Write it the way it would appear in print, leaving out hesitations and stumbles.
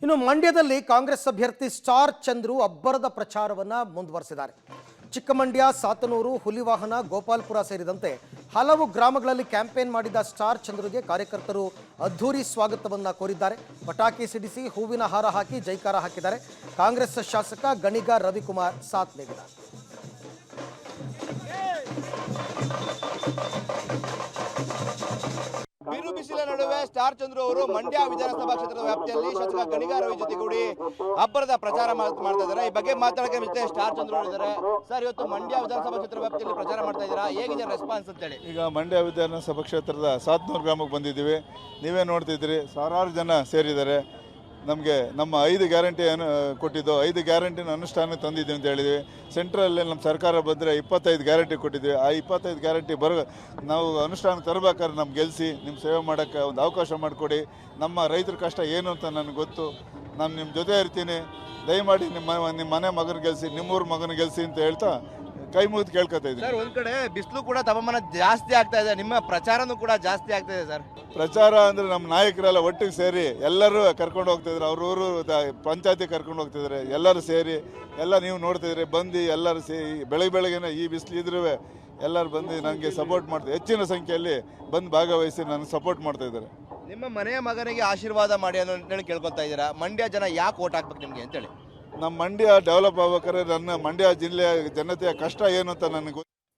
ಇನ್ನು ಮಂಡ್ಯದಲ್ಲಿ ಕಾಂಗ್ರೆಸ್ ಅಭ್ಯರ್ಥಿ ಸ್ಟಾರ್ ಚಂದ್ರು ಅಬ್ಬರದ ಪ್ರಚಾರವನ್ನು ಮುಂದುವರೆಸಿದ್ದಾರೆ. ಚಿಕ್ಕಮಂಡ್ಯ, ಸಾತನೂರು, ಹುಲಿವಾಹನ, ಗೋಪಾಲ್ಪುರ ಸೇರಿದಂತೆ ಹಲವು ಗ್ರಾಮಗಳಲ್ಲಿ ಕ್ಯಾಂಪೇನ್ ಮಾಡಿದ ಸ್ಟಾರ್ ಚಂದ್ರುಗೆ ಕಾರ್ಯಕರ್ತರು ಅದ್ಧೂರಿ ಸ್ವಾಗತವನ್ನು ಕೋರಿದ್ದಾರೆ. ಪಟಾಕಿ ಸಿಡಿಸಿ ಹೂವಿನ ಹಾರ ಹಾಕಿ ಜೈಕಾರ ಹಾಕಿದ್ದಾರೆ. ಕಾಂಗ್ರೆಸ್ ಶಾಸಕ ಗಣಿಗ ರವಿಕುಮಾರ್ ಸಾಥ್ ನೀಡಿದ್ದಾರೆ. ಬಿರು ಬಿಸಿಲ ನಡುವೆ ಸ್ಟಾರ್ ಚಂದ್ರು ಅವರು ಮಂಡ್ಯ ವಿಧಾನಸಭಾ ಕ್ಷೇತ್ರದ ವ್ಯಾಪ್ತಿಯಲ್ಲಿ ಶಾಸಕ ಗಣಿಗ ರವಿ ಜೊತೆಗೂಡಿ ಅಬ್ಬರದ ಪ್ರಚಾರ ಮಾಡ್ತಾ ಇದ್ದಾರೆ. ಈ ಬಗ್ಗೆ ಮಾತಾಡಕ್ಕೆ ಜೊತೆ ಸ್ಟಾರ್ ಚಂದ್ರು ಇದ್ದಾರೆ. ಸರ್, ಇವತ್ತು ಮಂಡ್ಯ ವಿಧಾನಸಭಾ ಕ್ಷೇತ್ರ ವ್ಯಾಪ್ತಿಯಲ್ಲಿ ಪ್ರಚಾರ ಮಾಡ್ತಾ ಇದ್ದೀರಾ, ಹೇಗಿದೆ ರೆಸ್ಪಾನ್ಸ್ ಅಂತ ಹೇಳಿ? ಈಗ ಮಂಡ್ಯ ವಿಧಾನಸಭಾ ಕ್ಷೇತ್ರದ 700 ಗ್ರಾಮಕ್ಕೆ ಬಂದಿದ್ದೀವಿ. ನೀವೇ ನೋಡ್ತಿದ್ದೀರಿ, ಸಾವಿರಾರು ಜನ ಸೇರಿದ್ದಾರೆ. ನಮಗೆ ನಮ್ಮ 5 ಗ್ಯಾರಂಟಿ ಕೊಟ್ಟಿದ್ದು, 5 ಗ್ಯಾರಂಟಿನ ಅನುಷ್ಠಾನ ತಂದಿದ್ದೀವಿ ಅಂತ ಹೇಳಿದ್ವಿ. ಸೆಂಟ್ರಲ್ಲಿ ನಮ್ಮ ಸರ್ಕಾರ ಬಂದರೆ 25 ಗ್ಯಾರಂಟಿ ಕೊಟ್ಟಿದ್ವಿ. ಆ 25 ಗ್ಯಾರಂಟಿ ನಾವು ಅನುಷ್ಠಾನ ತರಬೇಕಾದ್ರೆ ನಮ್ಗೆ ಗೆಲ್ಲಿಸಿ ನಿಮ್ಮ ಸೇವೆ ಮಾಡೋಕ್ಕೆ ಒಂದು ಅವಕಾಶ ಮಾಡಿಕೊಡಿ. ನಮ್ಮ ರೈತರ ಕಷ್ಟ ಏನು ಅಂತ ನನಗೆ ಗೊತ್ತು. ನಾನು ನಿಮ್ಮ ಜೊತೆ ಇರ್ತೀನಿ. ದಯಮಾಡಿ ನಿಮ್ಮ ಮನೆ ಮಗನ ಗೆಲ್ಲಿಸಿ, ನಿಮ್ಮೂರ ಮಗನ ಗೆಲ್ಲಿಸಿ ಅಂತ ಹೇಳ್ತಾ ಕೈ ಮುಗಿದು ಕೇಳ್ಕೊತಾ ಇದ್ದೀನಿ. ಸರ್, ಒಂದ್ ಕಡೆ ಬಿಸಿಲು ಕೂಡ ತಾಪಮಾನ ಜಾಸ್ತಿ ಆಗ್ತಾ ಇದೆ, ನಿಮ್ಮ ಪ್ರಚಾರನೂ ಕೂಡ ಜಾಸ್ತಿ ಆಗ್ತಾ ಇದೆ. ಸರ್, ಪ್ರಚಾರ ಅಂದರೆ ನಮ್ಮ ನಾಯಕರೆಲ್ಲ ಒಟ್ಟಿಗೆ ಸೇರಿ ಎಲ್ಲರೂ ಕರ್ಕೊಂಡು ಹೋಗ್ತಿದ್ರು. ಅವ್ರೂರು ಪಂಚಾಯತಿ ಕರ್ಕೊಂಡು ಹೋಗ್ತಿದ್ದಾರೆ. ಎಲ್ಲರೂ ಸೇರಿ ಎಲ್ಲ ನೀವು ನೋಡ್ತಿದ್ರಿ, ಬಂದು ಎಲ್ಲರೂ ಬೆಳಗ್ಗೆನೇ ಈ ಬಿಸಿಲು ಇದ್ರೂ ಎಲ್ಲರೂ ಬಂದು ನನಗೆ ಸಪೋರ್ಟ್ ಮಾಡ್ತಾರೆ. ಹೆಚ್ಚಿನ ಸಂಖ್ಯೆಯಲ್ಲಿ ಬಂದು ಭಾಗವಹಿಸಿ ನನಗೆ ಸಪೋರ್ಟ್ ಮಾಡ್ತಾ ಇದ್ದಾರೆ. ನಿಮ್ಮ ಮನೆಯ ಮಗನಿಗೆ ಆಶೀರ್ವಾದ ಮಾಡಿ ಅಂತೇಳಿ ಕೇಳ್ಕೊತಾ ಇದ್ದೀರಾ. ಮಂಡ್ಯ ಜನ ಯಾಕೆ ಓಟ್ ಹಾಕ್ಬೇಕು ನಿಮಗೆ ಅಂತೇಳಿ? ನಮ್ಮ ಮಂಡ್ಯ ಡೆವಲಪ್ ಆಗ್ಬೇಕಾದ್ರೆ ನನ್ನ ಮಂಡ್ಯ ಜಿಲ್ಲೆಯ ಜನತೆಯ ಕಷ್ಟ ಏನು ಅಂತ ನನಗೆ